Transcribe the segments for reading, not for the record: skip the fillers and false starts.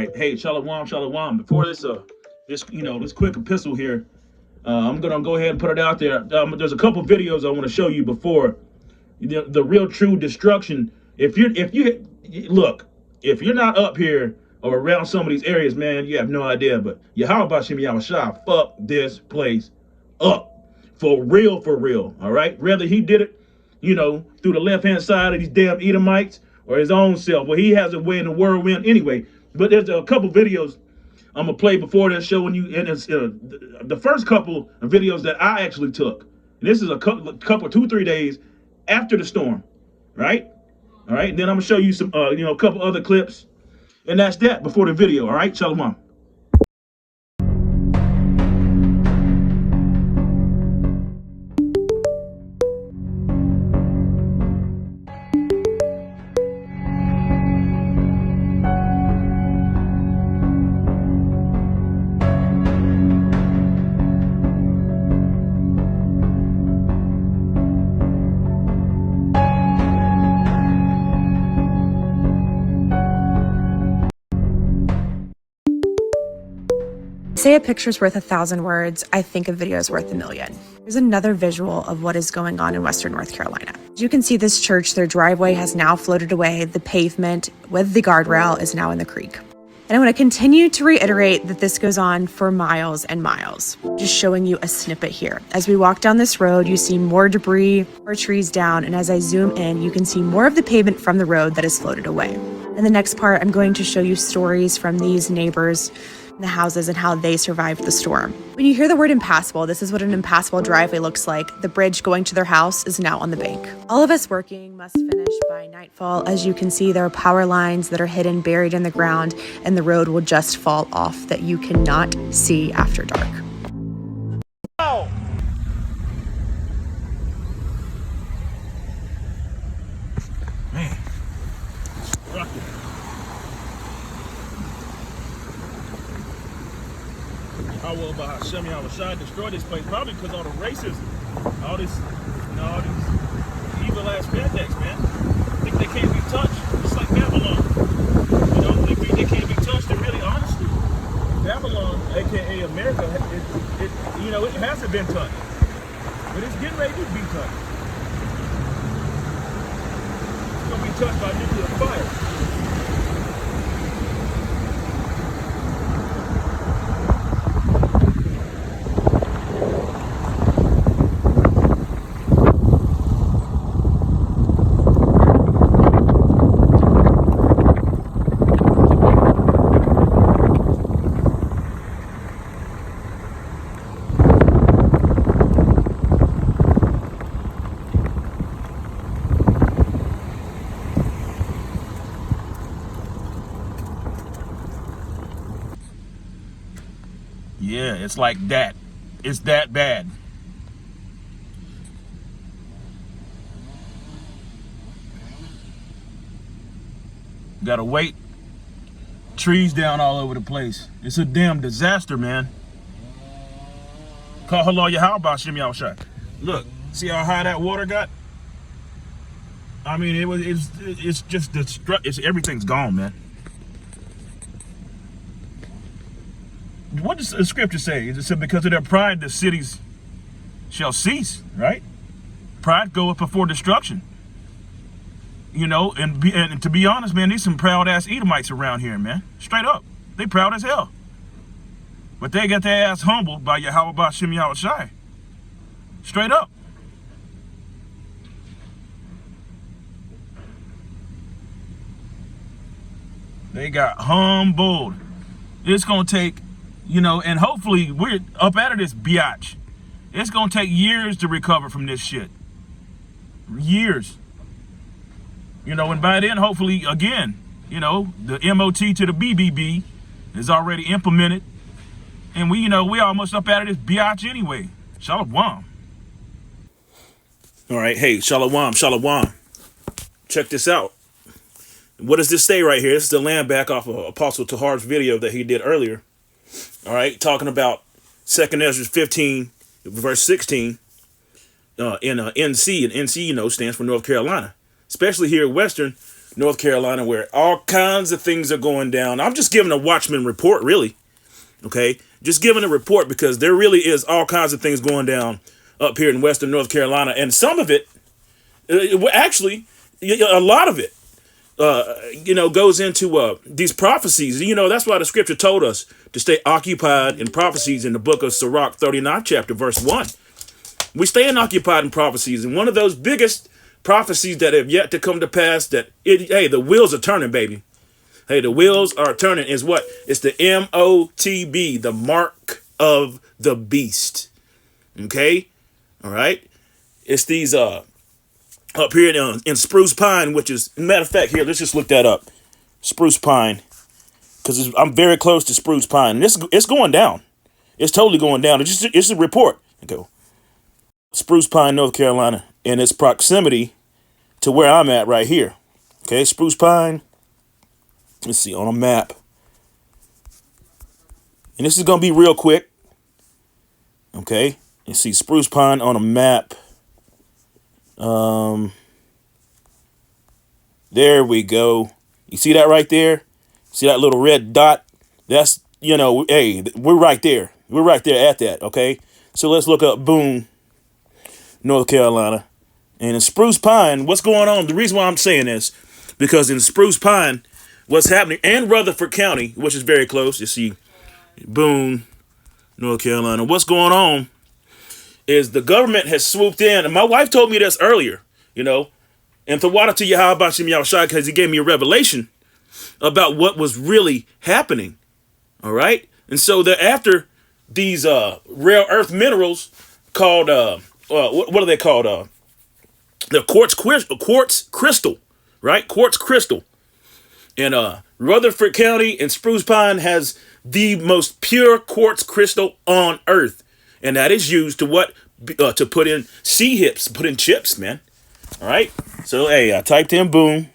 right. Hey, shalom, shalom. Before this quick epistle here, I'm gonna go ahead and put it out there. There's a couple videos I want to show you before the real true destruction. If you look, if you're not up here or around some of these areas, man, you have no idea. But Yahweh Bashem Yahushua, fuck this place up for real, for real. All right, whether he did it, through the left hand side of these damn Edomites or his own self. Well, he has a way in the whirlwind anyway. But there's a couple videos I'm gonna play before this showing you, and it's the first couple of videos that I actually took. And this is a couple 2-3 days after the storm, right? All right. And then I'm gonna show you some, a couple other clips, and that's that before the video. All right, shalom. Say a picture's worth 1,000 words, I think a video is worth 1,000,000. Here's another visual of what is going on in Western North Carolina. As you can see, this church, their driveway has now floated away. The pavement with the guardrail is now in the creek. And I want to continue to reiterate that this goes on for miles and miles. Just showing you a snippet here. As we walk down this road, you see more debris, more trees down, and as I zoom in, you can see more of the pavement from the road that has floated away. In the next part, I'm going to show you stories from these neighbors, the houses, and how they survived the storm. When you hear the word impassable, this is what an impassable driveway looks like. The bridge going to their house is now on the bank. All of us working must finish by nightfall. As you can see, there are power lines that are hidden, buried in the ground, and the road will just fall off that you cannot see after dark. Oh. Man, rock it. How well about Hashem Yahushua destroyed this place? Probably because all the racism, all these evil ass rednecks, man. Think they can't be touched. It's like Babylon. They can't be touched. And really, honestly, Babylon, aka America, it hasn't been touched, but it's getting ready to be touched. It's gonna be touched by nuclear fire. Yeah, it's like that. It's that bad. Gotta wait. Trees down all over the place. It's a damn disaster, man. Call hello Yahweh Bashem Yahushua. Look, see how high that water got? I mean, it's just everything's gone, man. What does the scripture say? It said, because of their pride, the cities shall cease, right? Pride goeth before destruction. And to be honest, man, there's some proud ass Edomites around here, man. Straight up. They proud as hell. But they got their ass humbled by Yahweh Bashem Yahushua. Straight up. They got humbled. It's gonna take, and hopefully we're up out of this biatch. It's gonna take years to recover from this shit. Years. And by then, hopefully, again, the MOT to the BBB is already implemented. And we almost up out of this biatch anyway. Shalom. All right, hey, shalom, shalom. Check this out. What does this say right here? This is the land back off of Apostle Tahar's video that he did earlier. All right, talking about 2nd Ezra 15, verse 16, in NC, and NC, stands for North Carolina. Especially here at Western, North Carolina, where all kinds of things are going down. I'm just giving a Watchman report, really. Okay, just giving a report because there really is all kinds of things going down up here in Western North Carolina, and some of it, actually, a lot of it, goes into these prophecies. That's why the scripture told us to stay occupied in prophecies in the book of Sirach 39, chapter verse 1. We staying occupied in prophecies, and one of those biggest prophecies that have yet to come to pass, the wheels are turning, baby. Hey, the wheels are turning is what? It's the MOTB, the mark of the beast. Okay? All right? It's these up here in Spruce Pine, which is, matter of fact, here, let's just look that up. Spruce Pine. Because I'm very close to Spruce Pine. And it's going down. It's totally going down. It's a report. Okay. Spruce Pine, North Carolina, and its proximity to where I'm at right here. Okay, Spruce Pine. Let's see on a map. And this is going to be real quick. Okay, you see Spruce Pine on a map. There we go. You see that right there? See that little red dot? That's, hey, we're right there. We're right there at that, okay? So let's look up Boone, North Carolina. And in Spruce Pine, what's going on? The reason why I'm saying this, because in Spruce Pine, what's happening, and Rutherford County, which is very close, you see Boone, North Carolina. What's going on is the government has swooped in, and my wife told me this earlier, and Tawada to Yahweh Shem Yahushua, because he gave me a revelation about what was really happening. All right? And so they're after these rare earth minerals called, what are they called? The quartz crystal, right? Quartz crystal. And Rutherford County and Spruce Pine has the most pure quartz crystal on earth. And that is used to put in put in chips, man. All right. So, hey, I typed in Boone.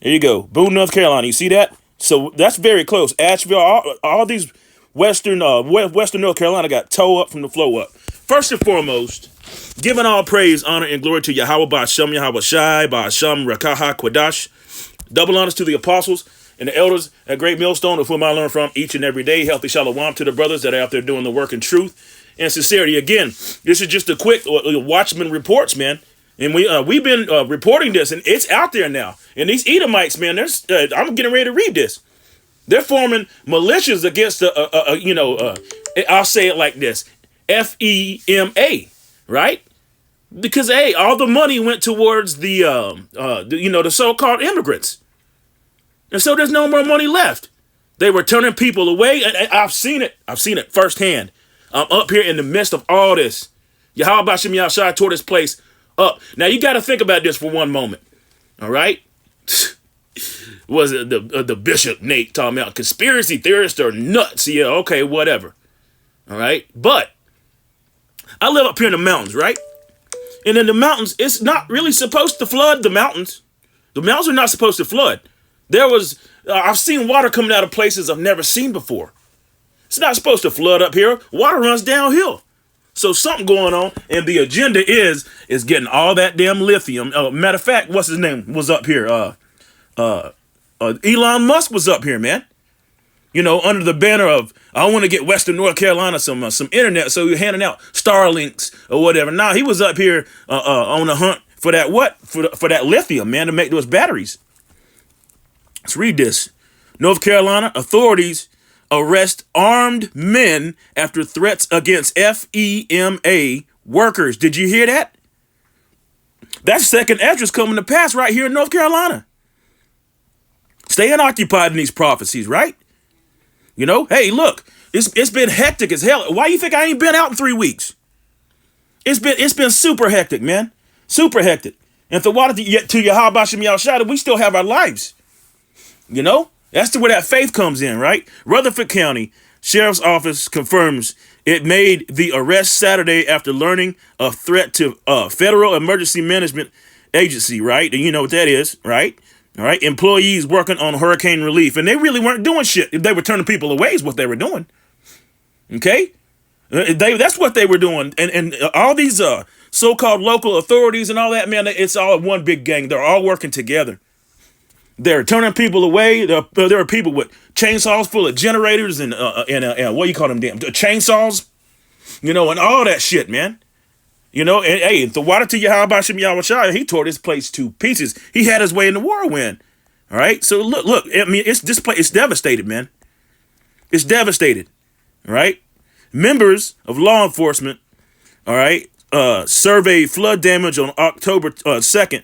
There you go. Boone, North Carolina. You see that? So that's very close. Asheville, all these Western North Carolina got toe up from the flow up. First and foremost, giving all praise, honor, and glory to Yahweh Ba'Shem, Yahweh Shai, Ba'Shem, Rakaha, Quadash. Double honors to the apostles and the elders at Great Millstone, of whom I learn from each and every day. Healthy shalom to the brothers that are out there doing the work in truth and sincerity. Again, this is just a quick Watchman reports, man. And we've been reporting this, and it's out there now. And these Edomites, man, I'm getting ready to read this. They're forming militias against I'll say it like this, FEMA, right? Because all the money went towards the so-called immigrants, and so there's no more money left. They were turning people away, and I've seen it. I've seen it firsthand. I'm up here in the midst of all this. Yahweh Ba'Shem Yahushua tore this place up. Now you got to think about this for one moment. All right, was it the Bishop Nate talking about conspiracy theorists are nuts? Yeah, okay, whatever. All right, but I live up here in the mountains, right? And in the mountains, it's not really supposed to flood the mountains. The mountains are not supposed to flood. I've seen water coming out of places I've never seen before. It's not supposed to flood up here. Water runs downhill. So something going on, and the agenda is getting all that damn lithium. Matter of fact, what's his name was up here? Elon Musk was up here, man. Under the banner of, I want to get Western North Carolina some internet, so you're handing out Starlinks or whatever. Now he was up here on the hunt for that for that lithium, man, to make those batteries. Let's read this. North Carolina authorities arrest armed men after threats against FEMA workers. Did you hear that? That's second Esdras coming to pass right here in North Carolina. Staying occupied in these prophecies, right? Hey, look, it's been hectic as hell. Why you think I ain't been out in 3 weeks? It's been super hectic, man. Super hectic. And to Yahweh Ba'Shem Yahushua, we still have our lives. That's where that faith comes in, right? Rutherford County Sheriff's Office confirms it made the arrest Saturday after learning of threat to Federal Emergency Management Agency, right? And you know what that is, right? All right, employees working on hurricane relief, and they really weren't doing shit. They were turning people away is what they were doing. Okay? That's what they were doing. And all these so-called local authorities and all that, man, it's all one big gang. They're all working together. They're turning people away. There are people with chainsaws full of generators and what do you call them? Damn chainsaws, and all that shit, man. And hey, the water to Yahweh Shem Yahweh, he tore this place to pieces. He had his way in the whirlwind. All right. So look. I mean, this place. It's devastated, man. It's devastated. All right. Members of law enforcement, all right, surveyed flood damage on October 2nd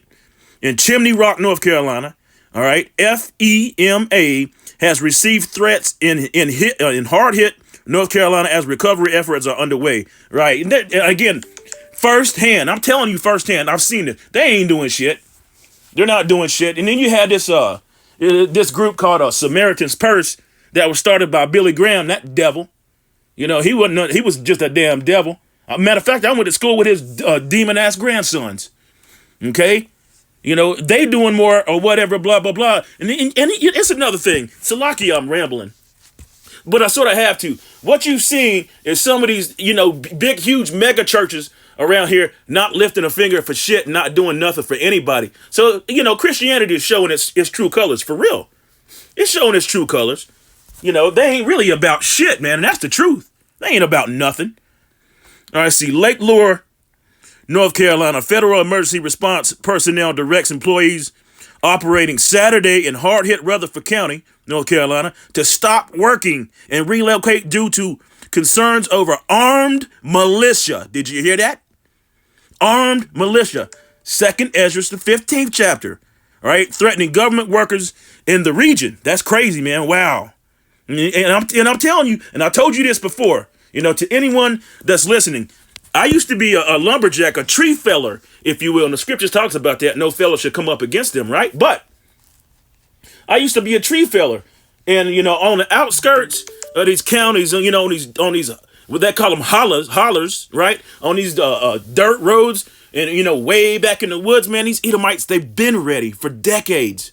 in Chimney Rock, North Carolina. All right, FEMA has received threats in hard hit North Carolina as recovery efforts are underway. Right, and again, firsthand. I'm telling you firsthand. I've seen it. They ain't doing shit. They're not doing shit. And then you had this group called Samaritan's Purse that was started by Billy Graham, that devil. He wasn't. He was just a damn devil. Matter of fact, I went to school with his demon ass grandsons. Okay. They doing more or whatever, blah, blah, blah. And it's another thing. Salaki, I'm rambling. But I sort of have to. What you've seen is some of these, big, huge mega churches around here not lifting a finger for shit, not doing nothing for anybody. So, Christianity is showing its true colors, for real. It's showing its true colors. They ain't really about shit, man. And that's the truth. They ain't about nothing. All right, see, Lake Lure, North Carolina, federal emergency response personnel directs employees operating Saturday in hard-hit Rutherford County, North Carolina, to stop working and relocate due to concerns over armed militia. Did you hear that? Armed militia. 2nd Ezra, the 15th chapter. All right, threatening government workers in the region. That's crazy, man. Wow. And I'm telling you, and I told you this before, to anyone that's listening, I used to be a lumberjack, a tree feller, if you will. And the scriptures talks about that. No fellow should come up against them, right? But I used to be a tree feller. And, on the outskirts of these counties, on these, what they call them hollers, right? On these dirt roads and, way back in the woods, man, these Edomites, they've been ready for decades.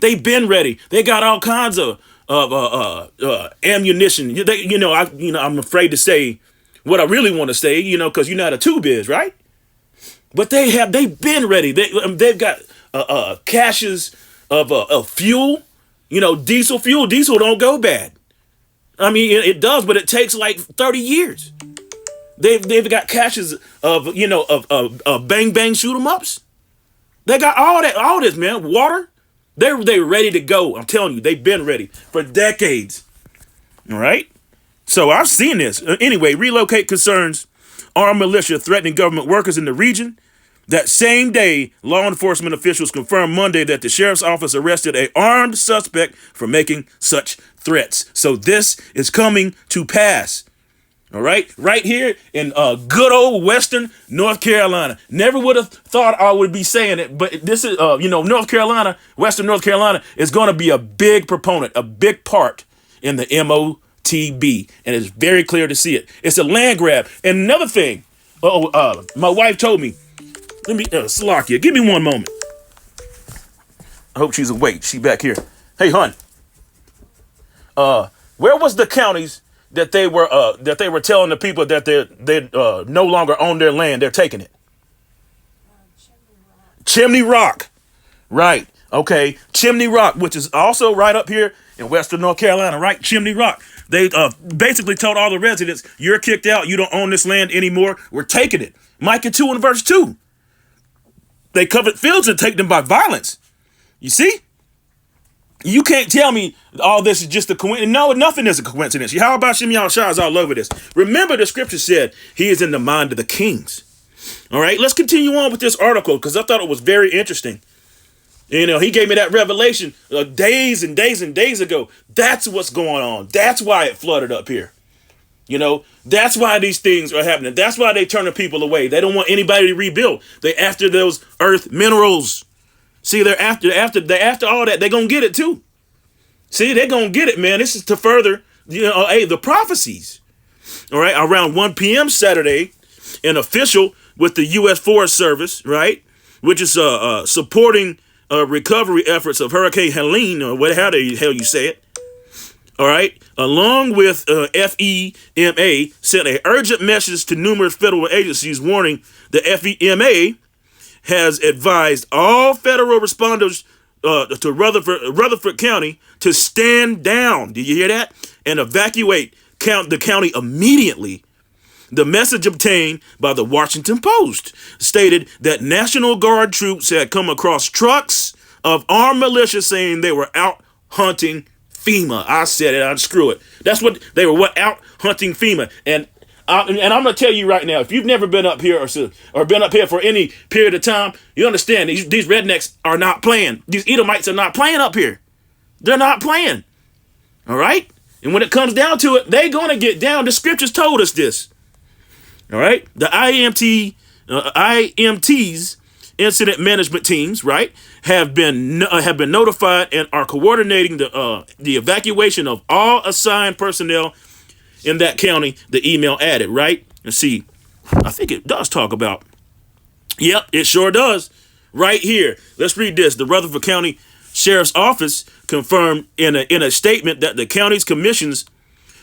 They've been ready. They got all kinds of ammunition. I'm afraid to say what I really want to say, because you know how the tube is, right? But they've been ready. They've got caches of fuel, diesel fuel. Diesel don't go bad. I mean, it does, but it takes like 30 years. They've got caches of bang bang shoot 'em ups. They got all this, man. Water. They're ready to go. I'm telling you, they've been ready for decades. All right. So I've seen this. Anyway, relocate concerns armed militia threatening government workers in the region. That same day, law enforcement officials confirmed Monday that the sheriff's office arrested an armed suspect for making such threats. So this is coming to pass. All right, right here in good old Western North Carolina. Never would have thought I would be saying it, but this is, North Carolina, Western North Carolina is going to be a big proponent, a big part in the MOTB, and it's very clear to see it. It's a land grab. And another thing, my wife told me, Salakia, give me one moment. I hope she's awake. She back here. Hey, hon. Where was the counties that they were telling the people that they no longer own their land? They're taking it. Chimney Rock. Right. Okay. Chimney Rock, which is also right up here in Western North Carolina, right? Chimney Rock. They basically told all the residents, you're kicked out. You don't own this land anymore. We're taking it. Micah 2 and verse 2. They covered fields and take them by violence. You see? You can't tell me all this is just a coincidence. No, nothing is a coincidence. How about Shem Yahushua is all over this? Remember, the scripture said he is in the mind of the kings. All right, let's continue on with this article because I thought it was very interesting. He gave me that revelation days and days and days ago. That's what's going on. That's why it flooded up here. That's why these things are happening. That's why they turn the people away. They don't want anybody to rebuild. They after those earth minerals. See, they're after all that. They're going to get it too. See, they're going to get it, man. This is to further, the prophecies. All right. Around 1 p.m. Saturday, an official with the U.S. Forest Service, right, which is supporting recovery efforts of Hurricane Helene, or how the hell you say it. All right. Along with FEMA, sent an urgent message to numerous federal agencies warning the FEMA has advised all federal responders Rutherford County to stand down. Did you hear that? And evacuate the county immediately. The message obtained by the Washington Post stated that National Guard troops had come across trucks of armed militia saying they were out hunting FEMA. I said it. I'd screw it. That's what they were. Out hunting FEMA. And I'm going to tell you right now, if you've never been up here or been up here for any period of time, you understand these rednecks are not playing. These Edomites are not playing up here. They're not playing. All right? And when it comes down to it, they're going to get down. The scriptures told us this. All right? The IMTs, incident management teams, right, have been notified and are coordinating the evacuation of all assigned personnel in that county. The email added, right? And see, I think it does talk about. Yep, it sure does. Right here. Let's read this. The Rutherford County Sheriff's Office confirmed in a statement that the county's commissions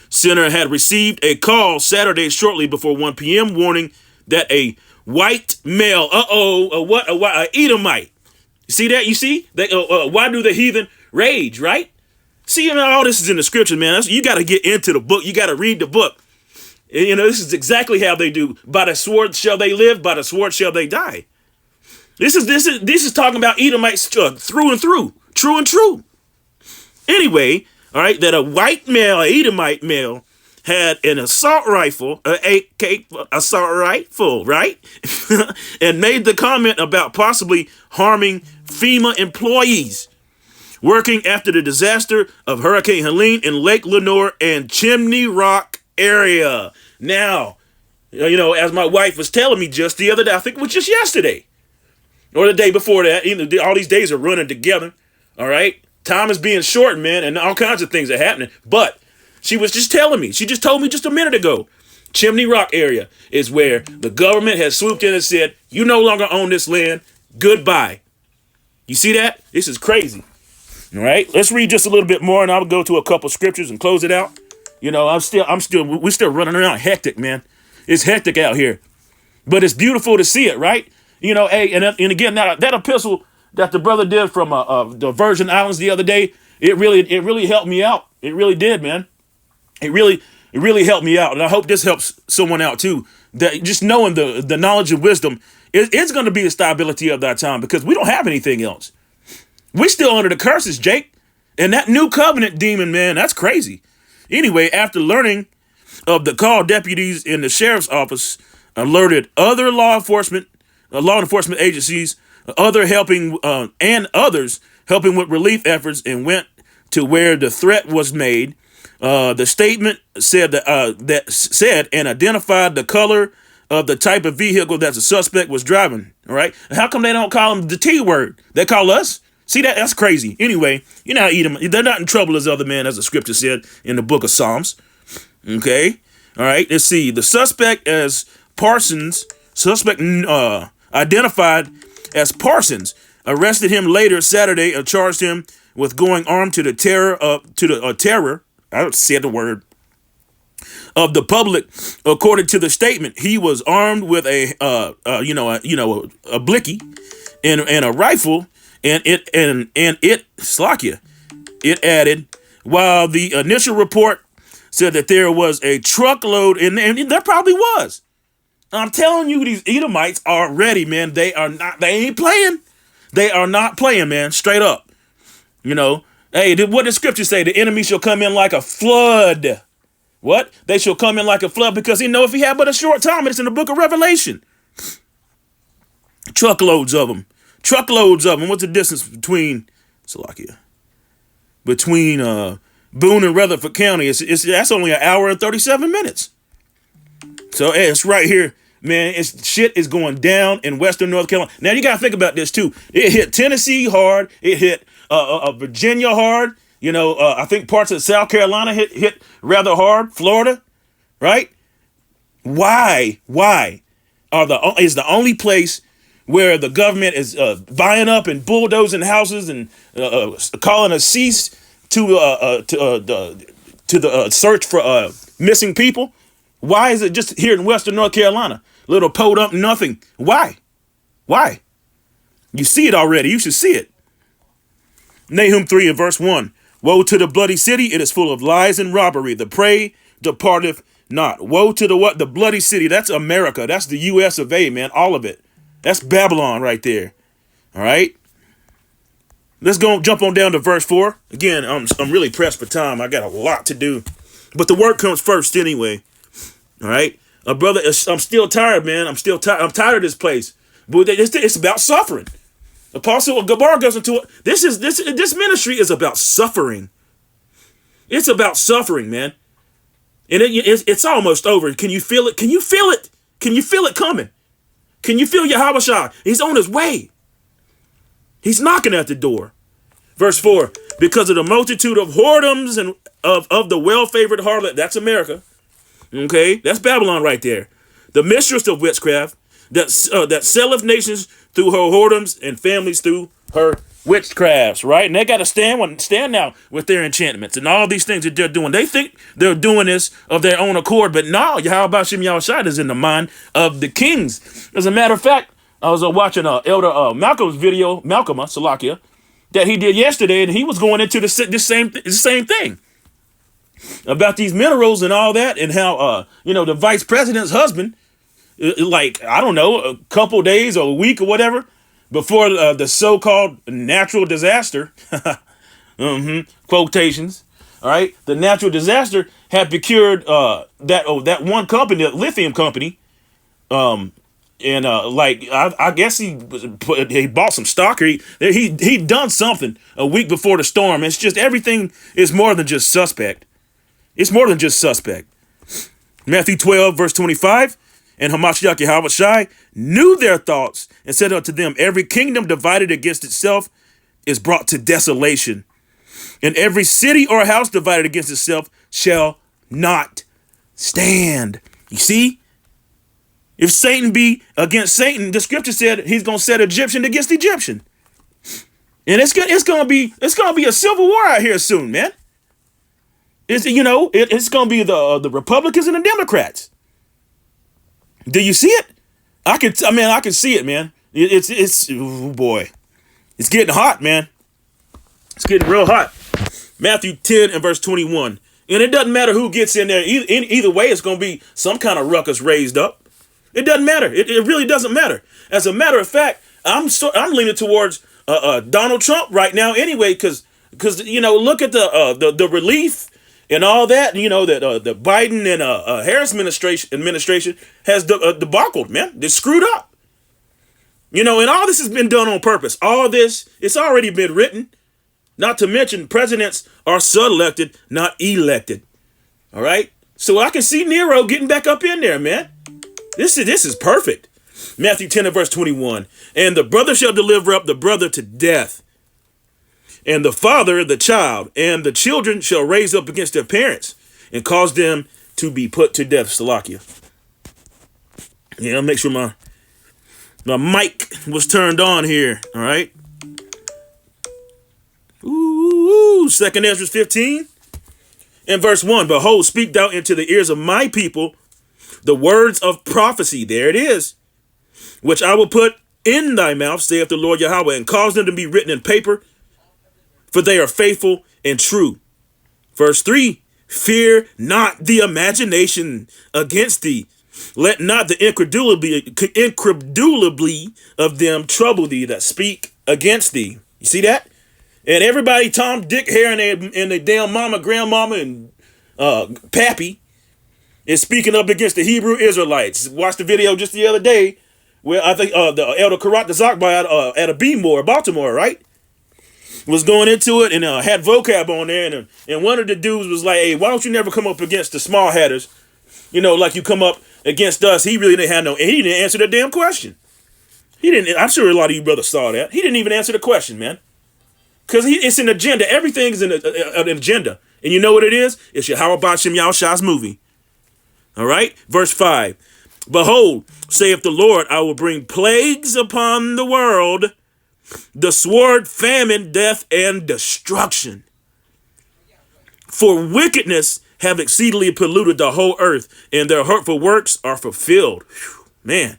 center had received a call Saturday shortly before 1 p.m. warning that a white male, a Edomite. You see that? You see? Why do the heathen rage, right? See, all this is in the scripture, man. You got to get into the book. You got to read the book. You know, this is exactly how they do. By the sword shall they live. By the sword shall they die. This is talking about Edomites through and through. True and true. Anyway, all right, that a white male, an Edomite male, had an assault rifle, assault rifle, right? And made the comment about possibly harming FEMA employees working after the disaster of Hurricane Helene in Lake Lenoir and Chimney Rock area. Now, you know, as my wife was telling me just the other day, I think it was just yesterday or the day before that, all these days are running together, all right? Time is being shortened, man, and all kinds of things are happening. But she was just telling me, she just told me just a minute ago, Chimney Rock area is where the government has swooped in and said, you no longer own this land. Goodbye. You see that? This is crazy. All right, let's read just a little bit more and I'll go to a couple scriptures and close it out. You know, we're still running around hectic, man. It's hectic out here, but it's beautiful to see it, right? You know, hey, and again, that epistle that the brother did from the Virgin Islands the other day, it really helped me out. It really did, man. It really helped me out. And I hope this helps someone out too. That just knowing the knowledge and wisdom, it's going to be the stability of that time because we don't have anything else. We're still under the curses, Jake. And that new covenant demon, man, that's crazy. Anyway, after learning of the call, deputies in the sheriff's office alerted other law enforcement agencies, others helping with relief efforts, and went to where the threat was made. The statement said that and identified the color of the type of vehicle that the suspect was driving. All right, how come they don't call him the T word? They call us. See that? That's crazy. Anyway, you know how Edom, they're not in trouble as other men, as the scripture said in the book of Psalms. Okay. All right. Let's see. The suspect identified as Parsons, arrested him later Saturday and charged him with going armed to the terror. I said the word of the public. According to the statement, he was armed with a blicky and a rifle. And it Slakia, it added, while the initial report said that there was a truckload, and there probably was. I'm telling you, these Edomites are ready, man. They ain't playing. They are not playing, man. Straight up. You know, hey, what did scripture say? The enemy shall come in like a flood. What? They shall come in like a flood because if he had but a short time, it's in the book of Revelation. Truckloads of them. What's the distance between Boone and Rutherford County? That's only an hour and 37 minutes. So it's right here, man. Shit is going down in Western North Carolina. Now you gotta think about this too. It hit Tennessee hard. It hit Virginia hard. I think parts of South Carolina hit rather hard. Florida, right? Why is the only place where the government is buying up and bulldozing houses and calling a cease to the search for missing people? Why is it just here in Western North Carolina? Little podunk nothing. Why? You see it already. You should see it. Nahum 3 and verse 1. Woe to the bloody city, it is full of lies and robbery. The prey departeth not. Woe to the what? The bloody city. That's America. That's the US of A, man. All of it. That's Babylon right there. All right. Let's go jump on down to verse 4. Again, I'm really pressed for time. I got a lot to do. But the work comes first anyway. All right. Brother, I'm still tired, man. I'm still tired. I'm tired of this place. But it's about suffering. Apostle Gabar goes into it. This ministry is about suffering. It's about suffering, man. And it's almost over. Can you feel it? Can you feel it? Can you feel it coming? Can you feel Yahweh? He's on his way. He's knocking at the door. Verse 4, because of the multitude of whoredoms and of the well-favored harlot, that's America. Okay, that's Babylon right there. The mistress of witchcraft that selleth nations through her whoredoms and families through her witchcrafts, right? And they got to stand now with their enchantments and all these things that they're doing. They think they're doing this of their own accord, but no, Yahweh Shem Yahushua is in the mind of the kings. As a matter of fact, I was watching Elder Malcolm's video, Salakia, that he did yesterday, and he was going into the same thing about these minerals and all that, and how the vice president's husband, like, I don't know, a couple days or a week or whatever before the so-called natural disaster, quotations, all right, the natural disaster had procured that one company, the lithium company, and I guess he bought some stock, or he done something a week before the storm. It's just everything is more than just suspect. It's more than just suspect. Matthew 12 verse 25, and Hamashiach Yahushua knew their thoughts and said unto them, every kingdom divided against itself is brought to desolation, and every city or house divided against itself shall not stand. You see? If Satan be against Satan, the scripture said he's going to set Egyptian against Egyptian. And it's going to be a civil war out here soon, man. It's going to be the Republicans and the Democrats. Do you see it? I can see it, man. Oh boy. It's getting hot, man. It's getting real hot. Matthew 10 and verse 21. And it doesn't matter who gets in there. Either way, it's going to be some kind of ruckus raised up. It doesn't matter. It really doesn't matter. As a matter of fact, I'm leaning towards Donald Trump right now anyway, because look at the relief and all that. That the Biden and Harris administration has debacled, man. They're screwed up. And all this has been done on purpose. All this, it's already been written. Not to mention, presidents are selected, not elected. All right. So I can see Nero getting back up in there, man. This is perfect. Matthew 10 and verse 21. And the brother shall deliver up the brother to death, and the father the child, and the children shall raise up against their parents and cause them to be put to death. Salakia. Yeah, I'll make sure my mic was turned on here. All right. Ooh, 2nd Ezra 15 and verse 1. Behold, speak thou into the ears of my people the words of prophecy, there it is, which I will put in thy mouth, saith the Lord Yahweh, and cause them to be written in paper, for they are faithful and true. Verse 3, fear not the imagination against thee. Let not the incredulity of them trouble thee that speak against thee. You see that? And everybody, Tom, Dick, Harry, and the damn mama, grandmama, and pappy, is speaking up against the Hebrew Israelites. Watched the video just the other day where I think the Elder Karat the Zakbai at a B-more, Baltimore, right? Was going into it and had vocab on there. And one of the dudes was like, hey, why don't you never come up against the small hatters? Like you come up against us. He really didn't have and he didn't answer the damn question. He didn't. I'm sure a lot of you brothers saw that. He didn't even answer the question, man. Because it's an agenda. Everything's an agenda. And you know what it is? It's Yahweh Shem Yahushua's movie. All right, verse 5. Behold, saith the Lord, I will bring plagues upon the world, the sword, famine, death, and destruction. For wickedness have exceedingly polluted the whole earth, and their hurtful works are fulfilled. Whew, man.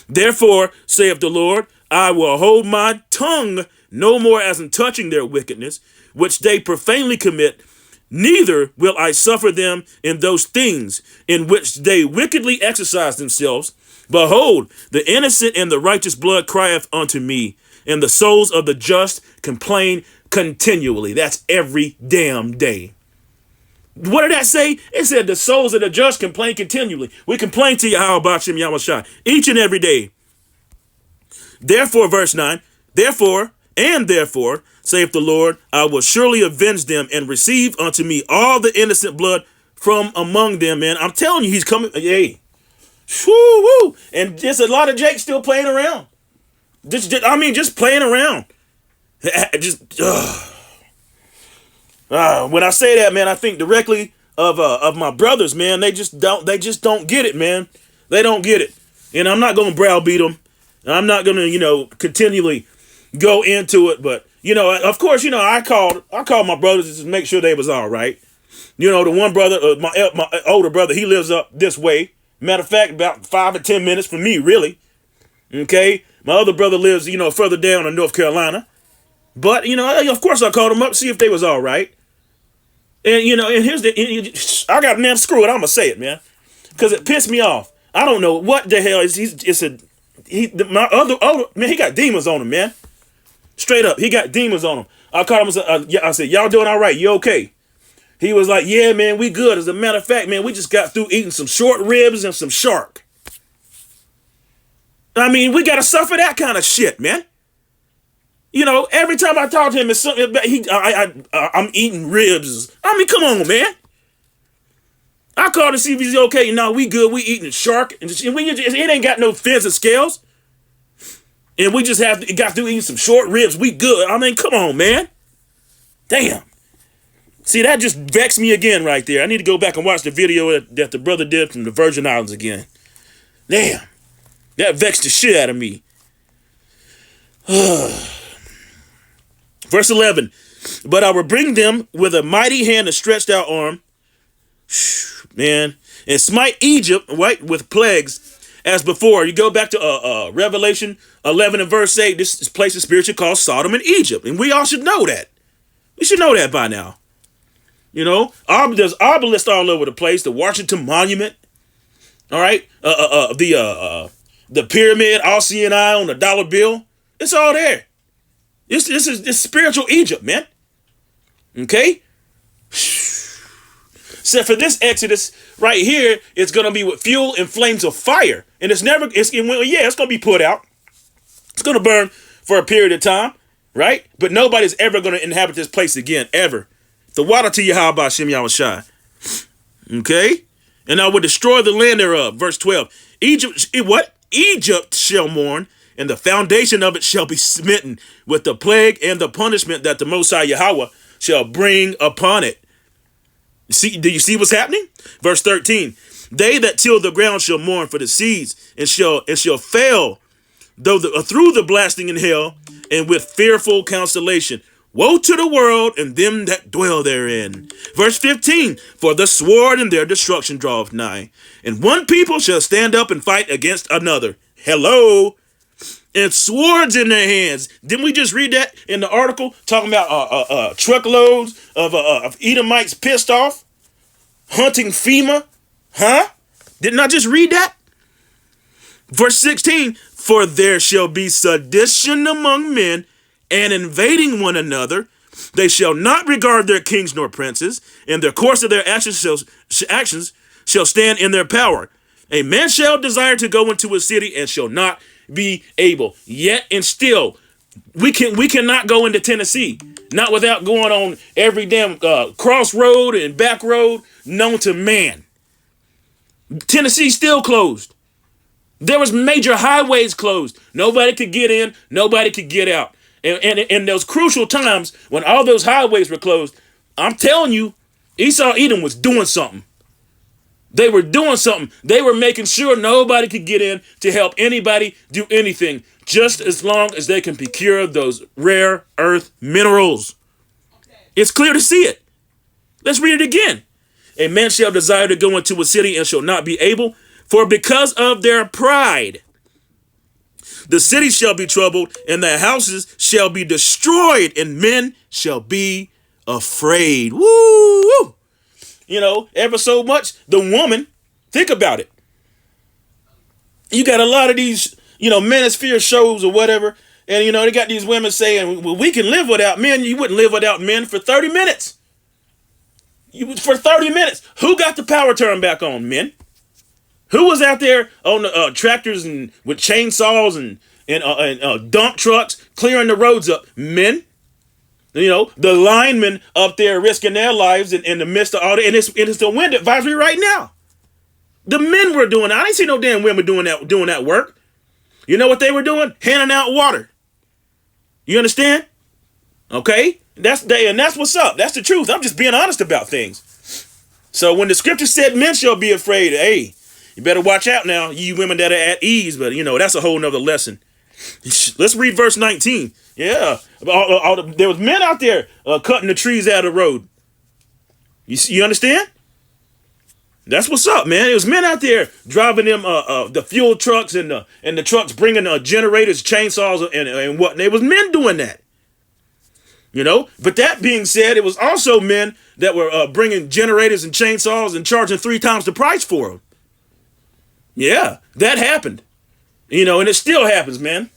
Therefore, saith the Lord, I will hold my tongue no more as in touching their wickedness, which they profanely commit, neither will I suffer them in those things in which they wickedly exercise themselves. Behold, the innocent and the righteous blood crieth unto me, and the souls of the just complain continually. That's every damn day. What did that say? It said the souls of the just complain continually. We complain to Yahweh Bashim Yahushua each and every day. Therefore, verse 9, therefore, saith the Lord, I will surely avenge them and receive unto me all the innocent blood from among them. Man, I'm telling you, he's coming. Hey, woo, woo. And there's a lot of Jake still playing around. Just playing around. When I say that, man, I think directly of my brothers, man. They just don't get it, man. They don't get it. And I'm not going to browbeat them. I'm not going to, continually go into it. But, of course, I called my brothers just to make sure they was all right. The one brother, my older brother, he lives up this way. Matter of fact, about 5 or 10 minutes from me, really. Okay. My other brother lives, further down in North Carolina. But, of course I called him up to see if they was all right. And, and I got, man, screw it. I'm going to say it, man. Because it pissed me off. I don't know what the hell my other, man, he got demons on him, man. Straight up. He got demons on him. I called him and said, I said, y'all doing all right? You okay? He was like, yeah, man, we good. As a matter of fact, man, we just got through eating some short ribs and some shark. I mean, we got to suffer that kind of shit, man. Every time I talk to him, it's something. I'm eating ribs. I mean, come on, man. I called to see if he's okay. No, we good. We eating shark, and it ain't got no fins and scales. And we just got through eating some short ribs. We good. I mean, come on, man. Damn. See, that just vexed me again right there. I need to go back and watch the video that the brother did from the Virgin Islands again. Damn. That vexed the shit out of me. Verse 11, but I will bring them with a mighty hand and stretched out arm, man, and smite Egypt, right, with plagues as before. You go back to Revelation 11 and verse 8, this place is spiritually called Sodom and Egypt. And we all should know that. We should know that by now. There's obelisks all over the place, the Washington Monument, all right, the pyramid, all seeing eye on the dollar bill. It's all there. This is spiritual Egypt, man. Okay? So for this Exodus right here, it's going to be with fuel and flames of fire. And it's going to be put out. It's going to burn for a period of time, right? But nobody's ever going to inhabit this place again, ever. The water to Yahweh Bashim Yahushua. Okay? And I will destroy the land thereof. Verse 12. Egypt shall mourn, and the foundation of it shall be smitten with the plague and the punishment that the Most High Yahweh shall bring upon it. Do you see what's happening? Verse 13, they that till the ground shall mourn for the seeds and shall fail through the blasting in hell and with fearful consolation. Woe to the world and them that dwell therein. Verse 15, for the sword and their destruction draweth nigh, and one people shall stand up and fight against another. Hello. And swords in their hands. Didn't we just read that in the article talking about truckloads of Edomites pissed off, hunting FEMA? Huh? Didn't I just read that? Verse 16, for there shall be sedition among men and invading one another. They shall not regard their kings nor princes, and their course of their actions shall stand in their power. A man shall desire to go into a city and shall not be able. Yet and still, we cannot go into Tennessee, not without going on every damn crossroad and back road known to man. Tennessee still closed. There was major highways closed. Nobody could get in. Nobody could get out. And in those crucial times when all those highways were closed, I'm telling you, Esau Edom was doing something. They were doing something. They were making sure nobody could get in to help anybody do anything, just as long as they can procure those rare earth minerals. Okay. It's clear to see it. Let's read it again. A man shall desire to go into a city and shall not be able, for because of their pride The city shall be troubled, and the houses shall be destroyed, and men shall be afraid. Woo! You know, ever so much, the woman, think about it. You got a lot of these, manosphere shows or whatever, and, they got these women saying, well, we can live without men. You wouldn't live without men for 30 minutes. For 30 minutes. Who got the power turned back on, men? Who was out there on the tractors and with chainsaws and dump trucks clearing the roads up? Men. The linemen up there risking their lives in the midst of all that. And it's the wind advisory right now. The men were doing it. I didn't see no damn women doing that work. You know what they were doing? Handing out water. You understand? Okay? That's what's up. That's the truth. I'm just being honest about things. So when the scripture said men shall be afraid, hey, you better watch out now, you women that are at ease. But, that's a whole nother lesson. Let's read verse 19. Yeah. There was men out there cutting the trees out of the road. You understand? That's what's up, man. It was men out there driving them the fuel trucks and the trucks bringing generators, chainsaws, and what. It was men doing that. But that being said, it was also men that were bringing generators and chainsaws and charging 3 times the price for them. Yeah, that happened. And it still happens, man.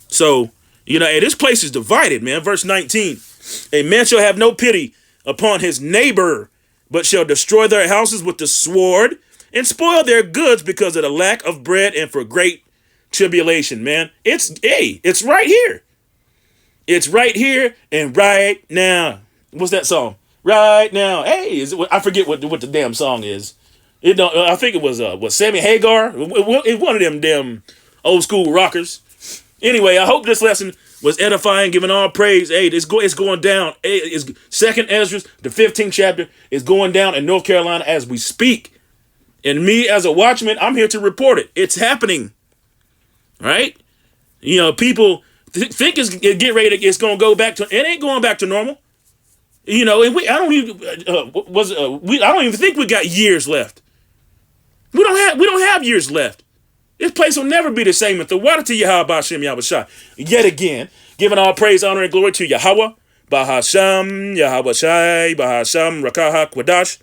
So, and this place is divided, man. Verse 19, a man shall have no pity upon his neighbor, but shall destroy their houses with the sword and spoil their goods because of the lack of bread and for great tribulation, man. It's right here. It's right here and right now. What's that song? Right now. Hey, I forget what the damn song is. I think it was Sammy Hagar. It's one of them damn old school rockers. Anyway, I hope this lesson was edifying, giving all praise. Hey, it's going down. It's 2nd Ezra, the 15th chapter, is going down in North Carolina as we speak. And me as a watchman, I'm here to report it. It's happening. Right? People think it's get ready. It's going to go back to. It ain't going back to normal. And I don't even think we got years left. We don't have years left. This place will never be the same. If the water to Yahweh B'Hashem Yahushua. Yet again, giving all praise, honor, and glory to Yahweh B'Hashem Yahweh Shai B'Hashem Rakaha Kwadash.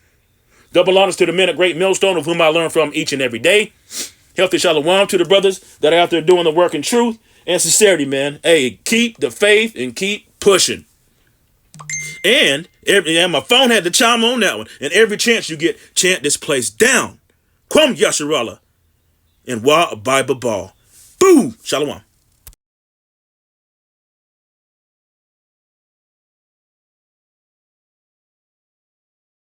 Double honors to the men at Great Millstone, of whom I learn from each and every day. Healthy shalom to the brothers that are out there doing the work in truth and sincerity, man. Hey, keep the faith and keep pushing. And my phone had to chime on that one. And every chance you get, chant this place down. Kwam Yasharallah. And Wa Bible Ball. Boom! Shalom.